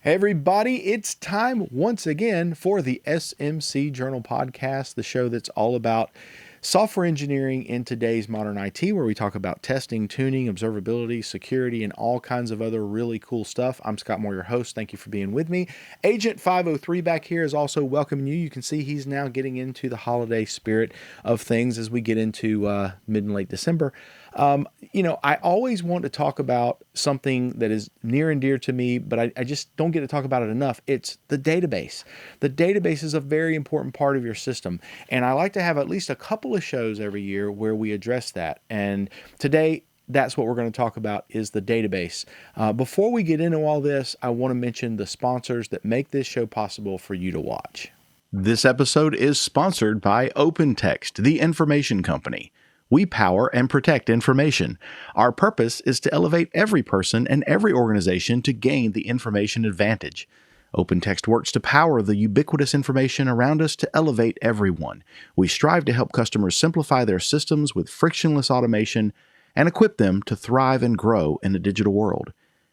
Hey everybody, it's time once again for the SMC Journal Podcast, the show that's all about software engineering in today's modern IT, where we talk about testing, tuning, observability, security, and all kinds of other really cool stuff. I'm Scott Moore, your host. Thank you for being with me. Agent 503 back here is also welcoming you. You can see he's now getting into the holiday spirit of things as we get into mid and late December. I always want to talk about something that is near and dear to me, but I just don't get to talk about it enough. It's the database. The database is a very important part of your system, and I like to have at least a couple of shows every year where we address that. And today, that's what we're going to talk about is the database. Before we get into all this, I want to mention the sponsors that make this show possible for you to watch. This episode is sponsored by OpenText, the information company. We power and protect information. Our purpose is to elevate every person and every organization to gain the information advantage. OpenText works to power the ubiquitous information around us to elevate everyone. We strive to help customers simplify their systems with frictionless automation and equip them to thrive and grow in a digital world.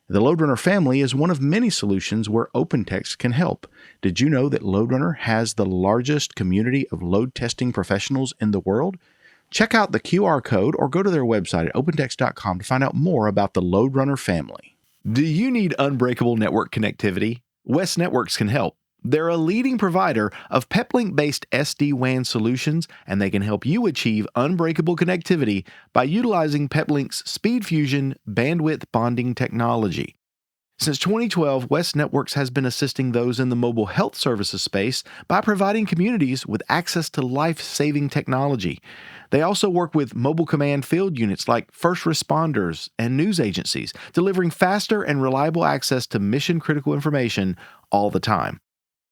The LoadRunner family is one of many solutions where OpenText can help. Did you know that LoadRunner has the largest community of load testing professionals in the world? Check out the QR code or go to their website at opentext.com to find out more about the LoadRunner family. Do you need unbreakable network connectivity? West Networks can help. They're a leading provider of PEP-Link-based SD-WAN solutions, and they can help you achieve unbreakable connectivity by utilizing PEP-Link's SpeedFusion bandwidth bonding technology. Since 2012, West Networks has been assisting those in the mobile health services space by providing communities with access to life-saving technology. They also work with mobile command field units like first responders and news agencies, delivering faster and reliable access to mission-critical information all the time.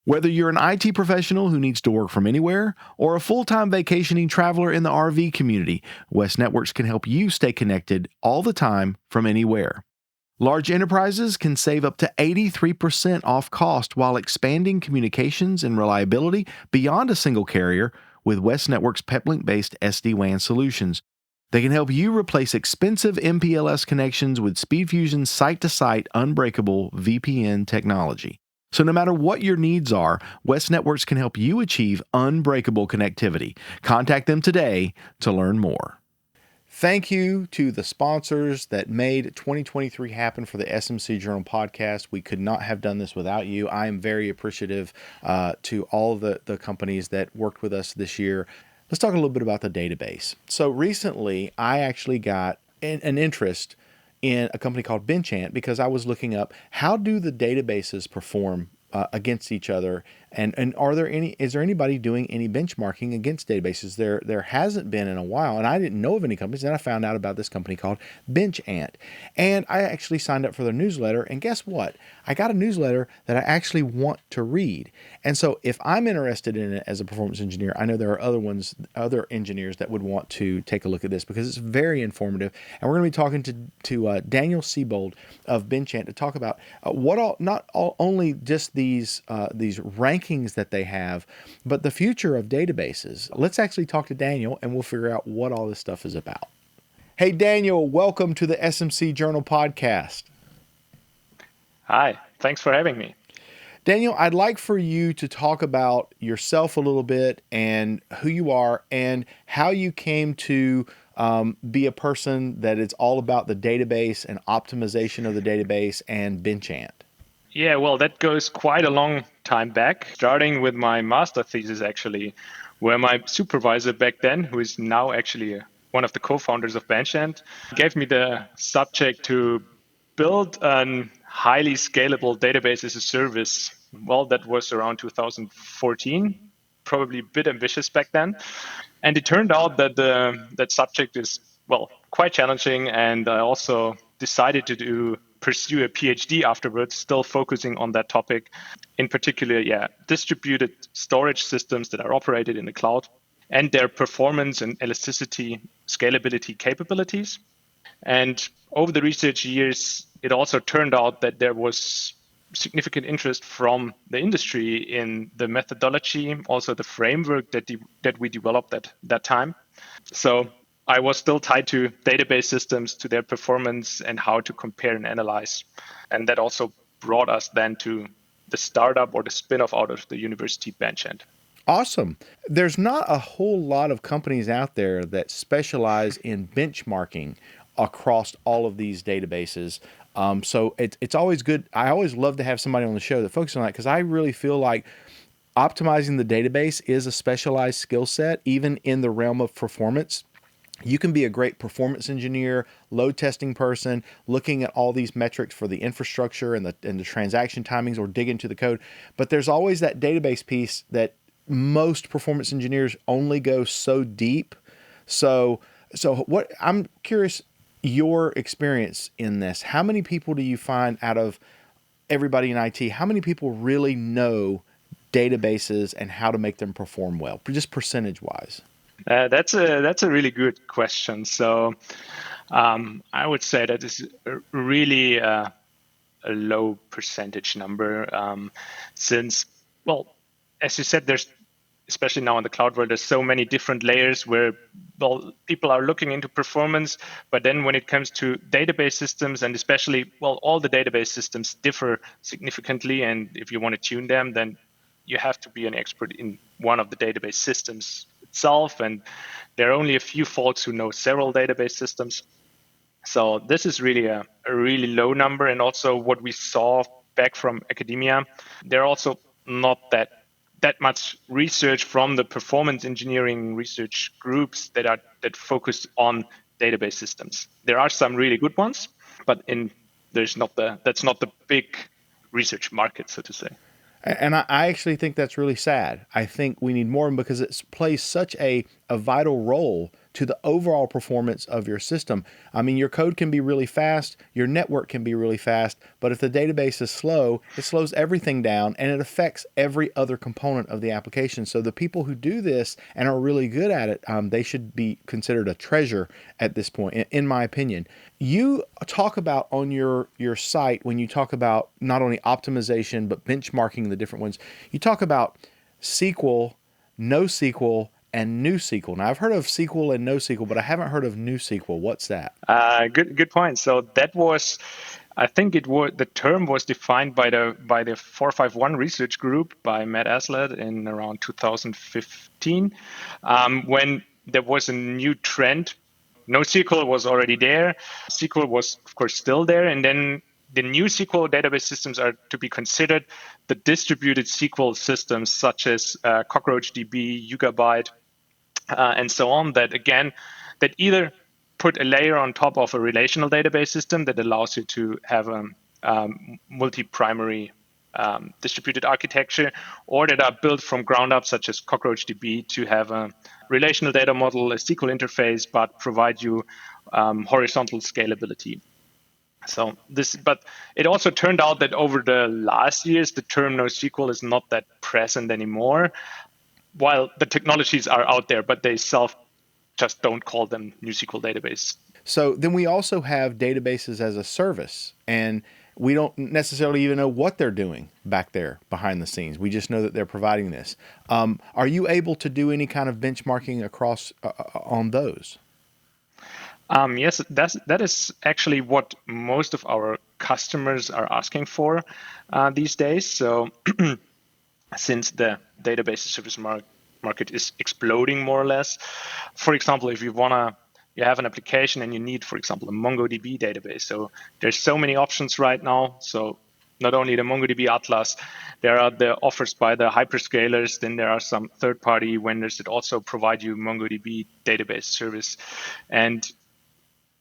Whether you're an IT professional who needs to work from anywhere or a full-time vacationing traveler in the RV community, West Networks can help you stay connected all the time from anywhere. Large enterprises can save up to 83% off cost while expanding communications and reliability beyond a single carrier with West Networks PEP-Link-based SD-WAN solutions. They can help you replace expensive MPLS connections with SpeedFusion's site-to-site unbreakable VPN technology. So no matter what your needs are, West Networks can help you achieve unbreakable connectivity. Contact them today to learn more. Thank you to the sponsors that made 2023 happen for the SMC Journal Podcast. We could not have done this without you. I am very appreciative to all of the companies that worked with us this year. Let's talk a little bit about the database. So recently, I actually got an interest in a company called Benchant because I was looking up how do the databases perform against each other, and is there anybody doing any benchmarking against databases? There hasn't been in a while, and I didn't know of any companies. Then I found out about this company called Benchant, and I actually signed up for their newsletter. And guess what? I got a newsletter that I actually want to read. And so if I'm interested in it as a performance engineer, I know there are other engineers that would want to take a look at this because it's very informative. And we're going to be talking to Daniel Seybold of Benchant to talk about only just these rankings that they have, but the future of databases. Let's actually talk to Daniel and we'll figure out what all this stuff is about. Hey, Daniel, welcome to the SMC Journal Podcast. Hi, thanks for having me. Daniel, I'd like for you to talk about yourself a little bit and who you are and how you came to be a person that is all about the database and optimization of the database and Benchant. Yeah, well, that goes quite a long time back, starting with my master thesis, actually, where my supervisor back then, who is now actually one of the co-founders of Benchant, gave me the subject to build a highly scalable database as a service. Well, that was around 2014, probably a bit ambitious back then. And it turned out that that subject is, well, quite challenging. And I also decided to pursue a PhD afterwards, still focusing on that topic. In particular, distributed storage systems that are operated in the cloud and their performance and elasticity, scalability capabilities. And over the research years, it also turned out that there was significant interest from the industry in the methodology, also the framework that we developed at that time. So I was still tied to database systems, to their performance and how to compare and analyze. And that also brought us then to the startup or the spin-off out of the university Benchant. Awesome. There's not a whole lot of companies out there that specialize in benchmarking across all of these databases. So it's always good. I always love to have somebody on the show that focuses on that, because I really feel like optimizing the database is a specialized skill set, even in the realm of performance. You can be a great performance engineer, load testing person, looking at all these metrics for the infrastructure and the transaction timings, or dig into the code. But there's always that database piece that most performance engineers only go so deep. So what I'm curious, your experience in this, how many people do you find out of everybody in IT, how many people really know databases and how to make them perform well, just percentage wise? That's a really good question. So I would say that is really a low percentage number, since, well, as you said, there's, especially now in the cloud world, there's so many different layers where, well, people are looking into performance, but then when it comes to database systems, and especially, well, all the database systems differ significantly, and if you want to tune them, then you have to be an expert in one of the database systems itself, and there are only a few folks who know several database systems. So this is really a really low number. And also what we saw back from academia, there are also not that much research from the performance engineering research groups that focus on database systems. There are some really good ones, but that's not the big research market, so to say. And I actually think that's really sad. I think we need more, because it plays such a vital role to the overall performance of your system. I mean, your code can be really fast, your network can be really fast, but if the database is slow, it slows everything down, and it affects every other component of the application. So the people who do this and are really good at it, they should be considered a treasure at this point, in my opinion. You talk about on your site, when you talk about not only optimization but benchmarking the different ones, you talk about SQL, NoSQL, and NewSQL. Now, I've heard of SQL and NoSQL, but I haven't heard of NewSQL. What's that? Good point. So that was, I think the term was defined by the 451 research group by Matt Aslett in around 2015, when there was a new trend. NoSQL was already there. SQL was, of course, still there. And then the new SQL database systems are to be considered the distributed SQL systems, such as CockroachDB, Yugabyte, and so on, that either put a layer on top of a relational database system that allows you to have a multi-primary distributed architecture, or that are built from ground up, such as CockroachDB, to have a relational data model, a SQL interface, but provide you horizontal scalability. But it also turned out that over the last years, the term NoSQL is not that present anymore. While the technologies are out there, but they just don't call them NewSQL database. So then we also have databases as a service, and we don't necessarily even know what they're doing back there behind the scenes. We just know that they're providing this. Are you able to do any kind of benchmarking across on those? Yes, that is actually what most of our customers are asking for these days. So since the database service market is exploding more or less, for example, if you have an application and you need, for example, a MongoDB database. So there's so many options right now. So not only the MongoDB Atlas, there are the offers by the hyperscalers. Then there are some third-party vendors that also provide you MongoDB database service. And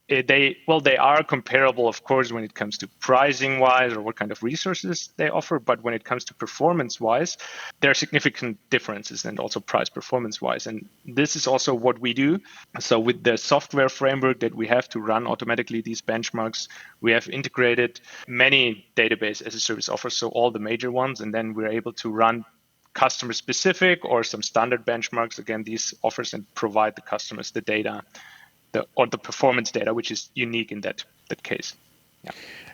they are comparable, of course, when it comes to pricing wise or what kind of resources they offer. But when it comes to performance wise, there are significant differences, and also price performance wise. And this is also what we do. So with the software framework that we have to run automatically these benchmarks, we have integrated many database as a service offers, so all the major ones. And then we're able to run customer specific or some standard benchmarks, again, these offers, and provide the customers the data, or the performance data, which is unique in that case. Yeah.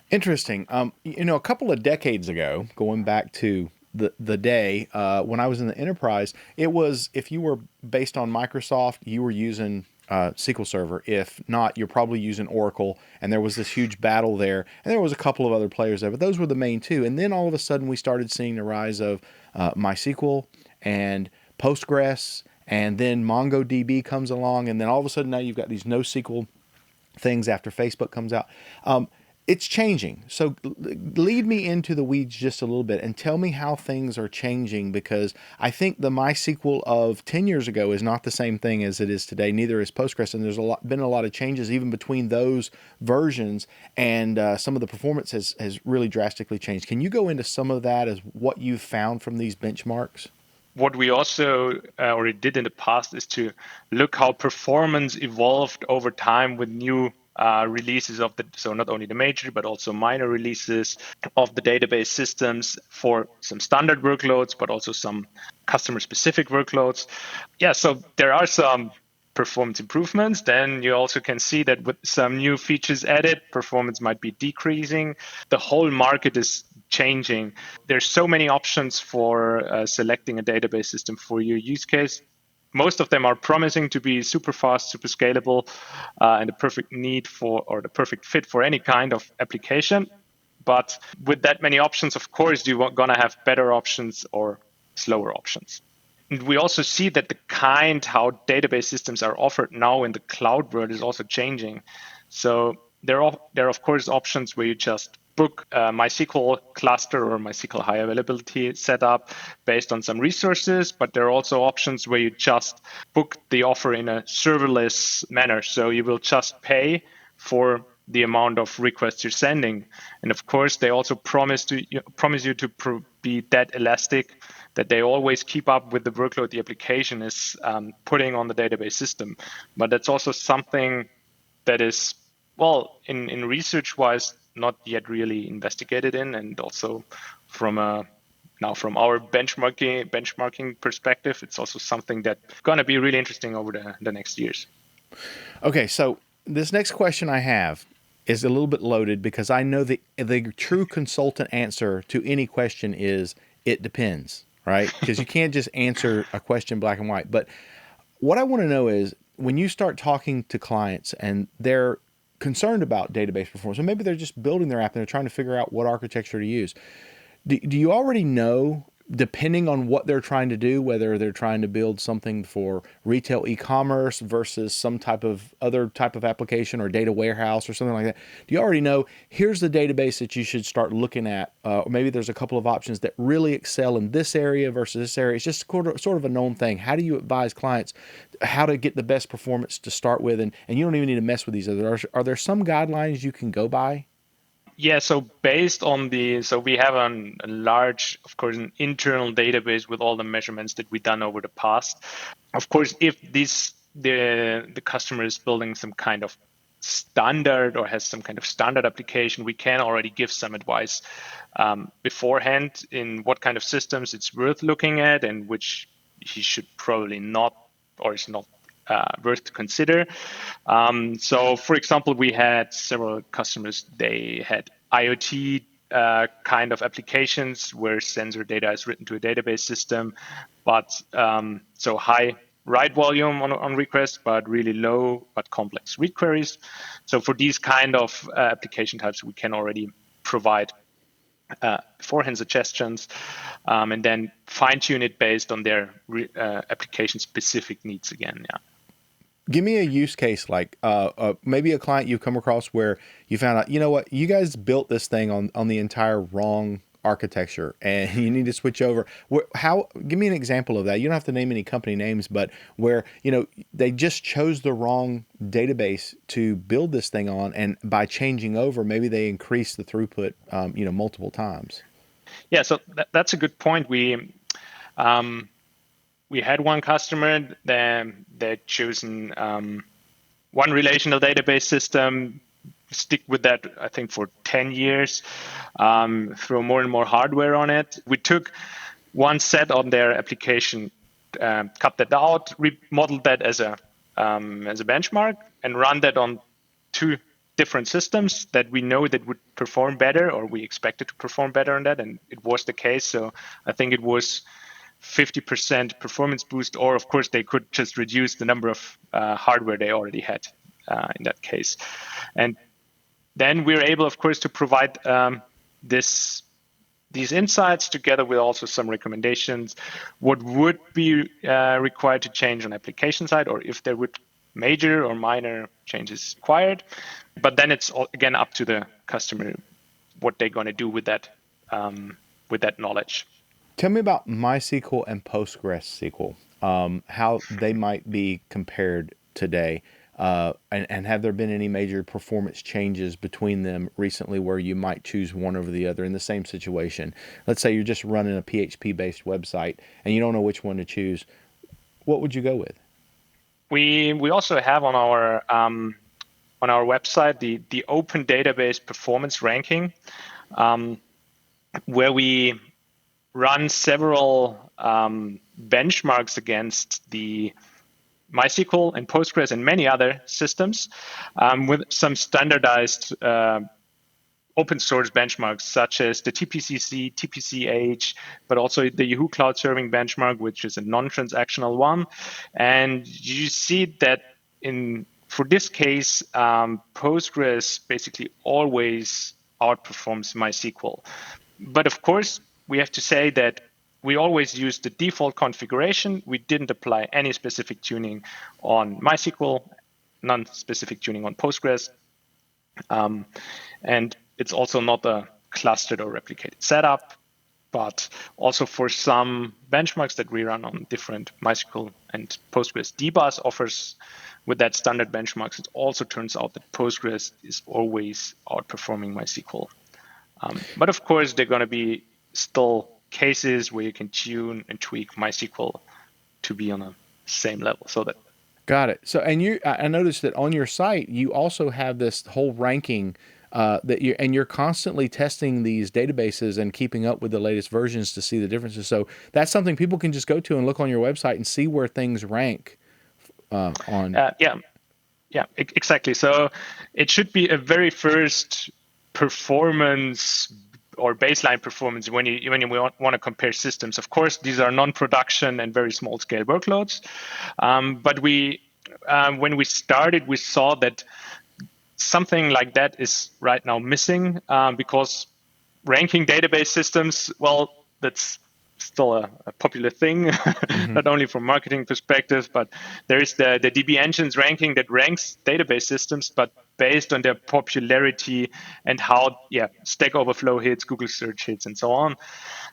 Interesting. A couple of decades ago, going back to the day when I was in the enterprise, it was, if you were based on Microsoft, you were using SQL Server. If not, you're probably using Oracle. And there was this huge battle there. And there was a couple of other players there, but those were the main two. And then all of a sudden, we started seeing the rise of MySQL and Postgres. And then MongoDB comes along. And then all of a sudden, now you've got these NoSQL things after Facebook comes out. It's changing. So lead me into the weeds just a little bit and tell me how things are changing, because I think the MySQL of 10 years ago is not the same thing as it is today. Neither is Postgres. And there's been a lot of changes even between those versions, and some of the performance has really drastically changed. Can you go into some of that as what you've found from these benchmarks? What we also already did in the past is to look how performance evolved over time with new releases of so not only the major, but also minor releases of the database systems for some standard workloads, but also some customer specific workloads. Yeah, so there are some performance improvements. Then you also can see that with some new features added, performance might be decreasing. The whole market is changing. There's so many options for selecting a database system for your use case. Most of them are promising to be super fast, super scalable, and the perfect need for, or the perfect fit for any kind of application. But with that many options, of course, you're going to have better options or slower options. And we also see that the kind how database systems are offered now in the cloud world is also changing. So there are of course options where you just book a MySQL cluster or MySQL high availability setup based on some resources, but there are also options where you just book the offer in a serverless manner. So you will just pay for the amount of requests you're sending. And of course, they also promise you to be that elastic that they always keep up with the workload the application is putting on the database system. But that's also something that is, well, in research-wise, not yet really investigated in, and also from our benchmarking perspective, it's also something that's going to be really interesting over the next years. Okay, so this next question I have is a little bit loaded, because I know the true consultant answer to any question is it depends, right? Because you can't just answer a question black and white. But what I want to know is, when you start talking to clients and they're concerned about database performance, and maybe they're just building their app and they're trying to figure out what architecture to use, do you already know, depending on what they're trying to do, whether they're trying to build something for retail e-commerce versus some other type of application or data warehouse or something like that, do you already know, here's the database that you should start looking at? Or maybe there's a couple of options that really excel in this area versus this area. It's just sort of a known thing. How do you advise clients how to get the best performance to start with? And you don't even need to mess with these others. Are there some guidelines you can go by? Yeah, so based on so we have a large, of course, an internal database with all the measurements that we've done over the past. Of course, if the customer is building some kind of standard or has some kind of standard application, we can already give some advice beforehand in what kind of systems it's worth looking at and which he should probably not, or is not worth to consider. So, for example, we had several customers, they had IoT kind of applications where sensor data is written to a database system, but so high write volume on request, but really low but complex read queries. So for these kind of application types, we can already provide beforehand suggestions, and then fine tune it based on their application specific needs again. Yeah. Give me a use case, like maybe a client you've come across where you found out, you know what, you guys built this thing on the entire wrong architecture and you need to switch over. Give me an example of that. You don't have to name any company names, but where, they just chose the wrong database to build this thing on, and by changing over, maybe they increase the throughput, multiple times. Yeah, so that's a good point. We had one customer that chosen one relational database system, stick with that, I think, for 10 years, throw more and more hardware on it. We took one set on their application, cut that out, remodeled that as a benchmark, and run that on two different systems that we know that would perform better, or we expected to perform better on that, and it was the case. So I think it was 50% performance boost, or of course they could just reduce the number of hardware they already had in that case. And then we're able, of course, to provide these insights together with also some recommendations, what would be required to change on application side, or if there would major or minor changes required. But then it's again up to the customer what they're going to do with that knowledge. Tell me about MySQL and PostgreSQL, how they might be compared today, and have there been any major performance changes between them recently where you might choose one over the other in the same situation? Let's say you're just running a PHP-based website and you don't know which one to choose. What would you go with? We also have on our website the Open Database Performance Ranking, where we run several benchmarks against the MySQL and Postgres and many other systems with some standardized open source benchmarks, such as the TPCC, TPCH, but also the Yahoo Cloud Serving benchmark, which is a non-transactional one. And you see that for this case, Postgres basically always outperforms MySQL. But of course, we have to say that we always use the default configuration. We didn't apply any specific tuning on MySQL, non-specific tuning on Postgres. And it's also not a clustered or replicated setup, but also for some benchmarks that we run on different MySQL and Postgres DBus offers with that standard benchmarks, it also turns out that Postgres is always outperforming MySQL. But of course, there are going to be still cases where you can tune and tweak MySQL to be on a same level. So that. Got it. So, and I noticed that on your site, you also have this whole ranking you're constantly testing these databases and keeping up with the latest versions to see the differences. So that's something people can just go to and look on your website and see where things rank on. Yeah, exactly. So it should be a very first performance or baseline performance when you want to compare systems. Of course, these are non-production and very small scale workloads. But when we started, we saw that something like that is right now missing because ranking database systems, well, that's still a popular thing, not only from marketing perspective, but there is the DB Engines ranking that ranks database systems, but based on their popularity and how Stack Overflow hits, Google search hits, and so on.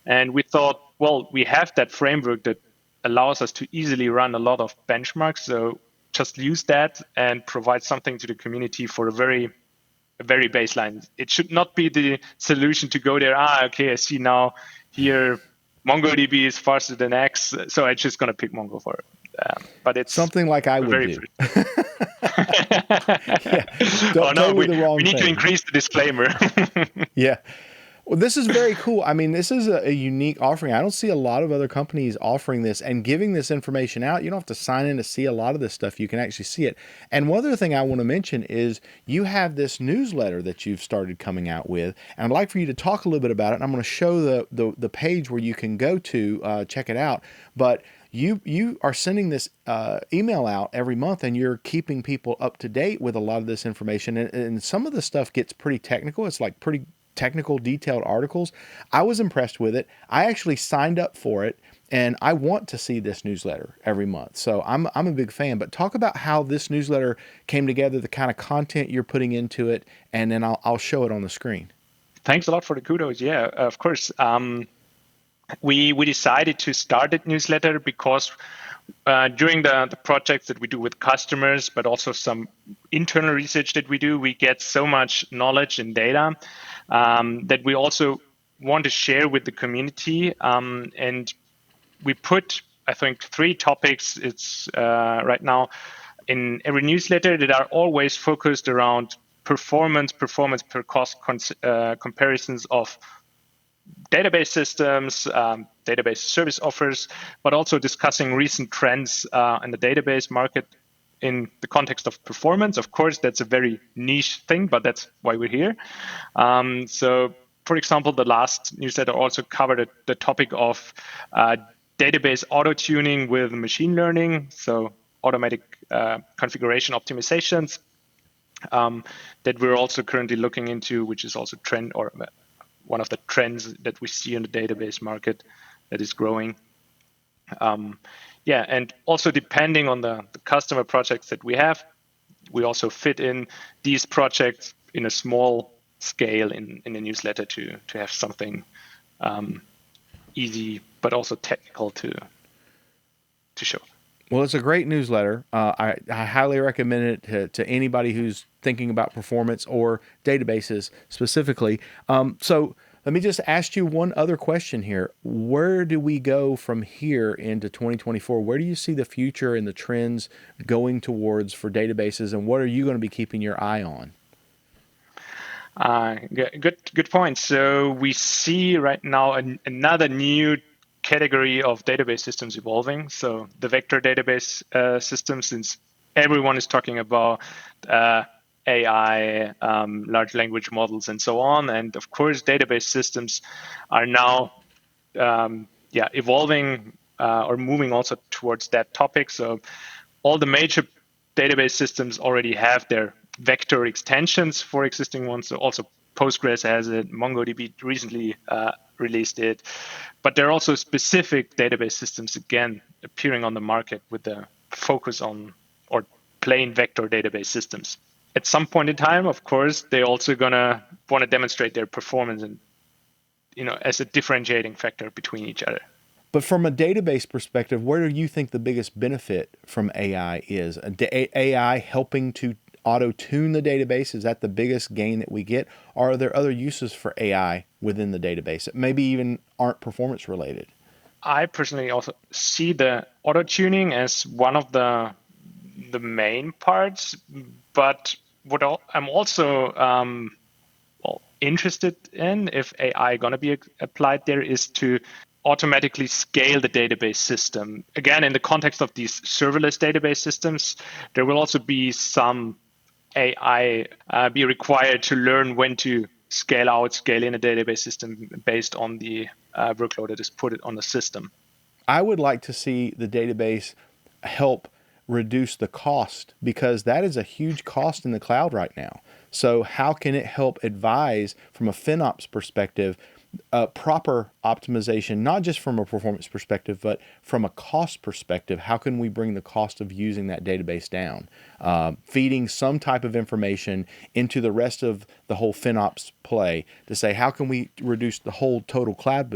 And we thought, well, we have that framework that allows us to easily run a lot of benchmarks. So just use that and provide something to the community for a very baseline. It should not be the solution to go there. Okay, I see now here MongoDB is faster than X, so I'm just going to pick Mongo for it. But it's something like I would do. Don't tell me the wrong thing. We need to increase the disclaimer. Yeah. Well, this is very cool. I mean, this is a unique offering. I don't see a lot of other companies offering this and giving this information out. You don't have to sign in to see a lot of this stuff. You can actually see it. And one other thing I want to mention is you have this newsletter that you've started coming out with. And I'd like for you to talk a little bit about it. And I'm going to show the page where you can go to check it out. But you are sending this email out every month, and you're keeping people up to date with a lot of this information. And some of the stuff gets pretty technical. It's like pretty technical, detailed articles. I was impressed with it. I actually signed up for it, and I want to see this newsletter every month. So I'm a big fan. But talk about how this newsletter came together, the kind of content you're putting into it, and then I'll show it on the screen. Thanks a lot for the kudos. Yeah, of course. We decided to start that newsletter because during the projects that we do with customers, but also some internal research that we do, we get so much knowledge and data that we also want to share with the community. And we put, I think, 3 topics. It's right now in every newsletter that are always focused around performance per cost comparisons of database systems, database service offers, but also discussing recent trends in the database market in the context of performance. Of course, that's a very niche thing, but that's why we're here. So, for example, the last newsletter also covered the topic of database auto-tuning with machine learning, so automatic configuration optimizations that we're also currently looking into, which is also trend or one of the trends that we see in the database market that is growing. And also depending on the customer projects that we have, we also fit in these projects in a small scale in the newsletter to have something easy but also technical to show. Well, it's a great newsletter. I highly recommend it to anybody who's thinking about performance or databases specifically. So let me just ask you one other question here. Where do we go from here into 2024? Where do you see the future and the trends going towards for databases, and what are you going to be keeping your eye on? Good point. So we see right now another new category of database systems evolving. So the vector database systems, since everyone is talking about AI, large language models, and so on. And of course, database systems are now evolving or moving also towards that topic. So all the major database systems already have their vector extensions for existing ones. So also Postgres has it, MongoDB recently released it. But there are also specific database systems, again, appearing on the market with the focus on or plain vector database systems. At some point in time, of course, they're also going to want to demonstrate their performance and as a differentiating factor between each other. But from a database perspective, where do you think the biggest benefit from AI is? AI helping to auto-tune the database, is that the biggest gain that we get? Or are there other uses for AI within the database that maybe even aren't performance related? I personally also see the auto-tuning as one of the main parts, but what I'm also interested in, if AI going to be applied there, is to automatically scale the database system. Again, in the context of these serverless database systems, there will also be some AI be required to learn when to scale out, scale in a database system based on the workload that is put on the system. I would like to see the database help reduce the cost, because that is a huge cost in the cloud right now. So how can it help advise from a FinOps perspective, proper optimization, not just from a performance perspective, but from a cost perspective? How can we bring the cost of using that database down? Feeding some type of information into the rest of the whole FinOps play to say, how can we reduce the whole total cloud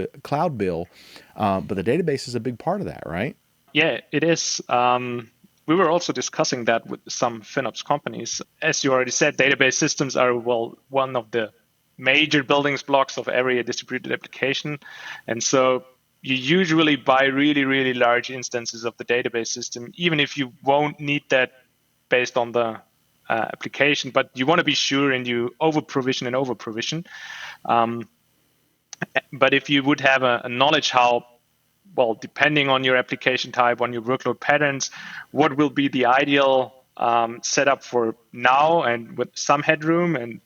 bill? But the database is a big part of that, right? Yeah, it is. We were also discussing that with some FinOps companies. As you already said, database systems are, one of the major building blocks of every distributed application. And so you usually buy really, really large instances of the database system, even if you won't need that based on the application, but you want to be sure and you over-provision and over-provision. But if you would have a knowledge how, depending on your application type, on your workload patterns, what will be the ideal setup for now and with some headroom, and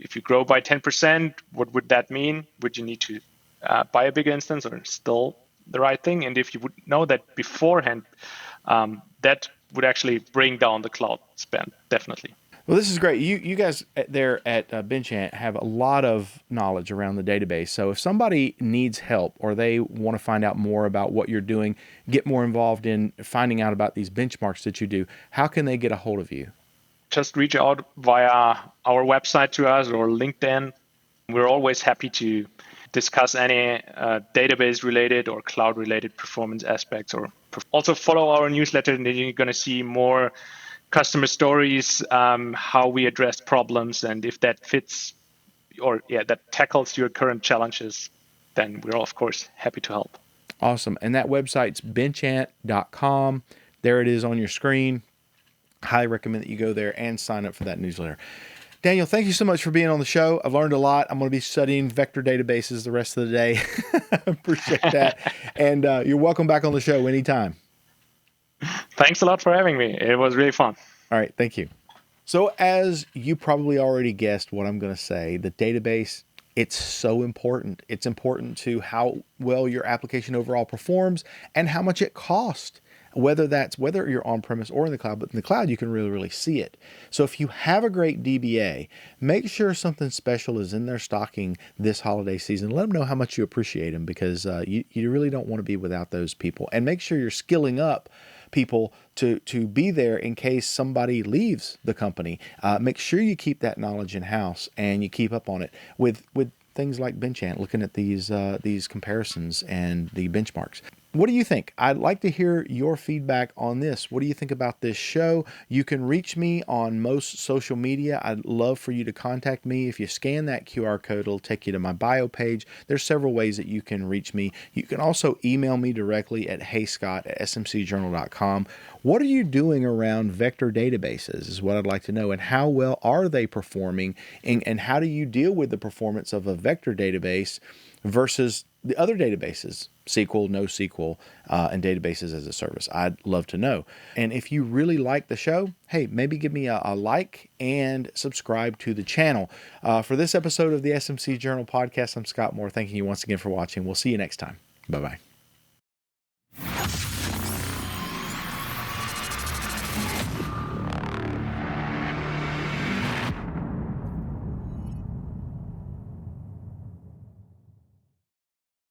if you grow by 10%, what would that mean? Would you need to buy a bigger instance, or still the right thing? And if you would know that beforehand, that would actually bring down the cloud spend, definitely. Well, this is great. You guys there at Benchant have a lot of knowledge around the database. So if somebody needs help or they want to find out more about what you're doing, get more involved in finding out about these benchmarks that you do, how can they get a hold of you? Just reach out via our website to us or LinkedIn. We're always happy to discuss any database related or cloud related performance aspects, or also follow our newsletter, and then you're going to see more customer stories, how we address problems, and if that fits or that tackles your current challenges, then we're of course happy to help. Awesome. And that website's benchant.com. There it is on your screen. Highly recommend that you go there and sign up for that newsletter. Daniel, thank you so much for being on the show. I've learned a lot. I'm going to be studying vector databases the rest of the day. Appreciate that. And you're welcome back on the show anytime. Thanks a lot for having me. It was really fun. All right. Thank you. So as you probably already guessed what I'm going to say, the database, It's so important. It's important to how well your application overall performs and how much it costs. Whether you're on premise or in the cloud, but in the cloud you can really see it. So if you have a great DBA, make sure something special is in their stocking this holiday season. Let them know how much you appreciate them, because you really don't want to be without those people. And make sure you're skilling up people to be there in case somebody leaves the company. Make sure you keep that knowledge in house and you keep up on it with things like Benchant, looking at these comparisons and the benchmarks. What do you think? I'd like to hear your feedback on this. What do you think about this show? You can reach me on most social media. I'd love for you to contact me. If you scan that QR code, it'll take you to my bio page. There's several ways that you can reach me. You can also email me directly at heyscott@smcjournal.com. What are you doing around vector databases is what I'd like to know, and how well are they performing, and how do you deal with the performance of a vector database versus the other databases, SQL, NoSQL, and databases as a service? I'd love to know. And if you really like the show, hey, maybe give me a like and subscribe to the channel. For this episode of the SMC Journal podcast, I'm Scott Moore, thanking you once again for watching. We'll see you next time. Bye-bye.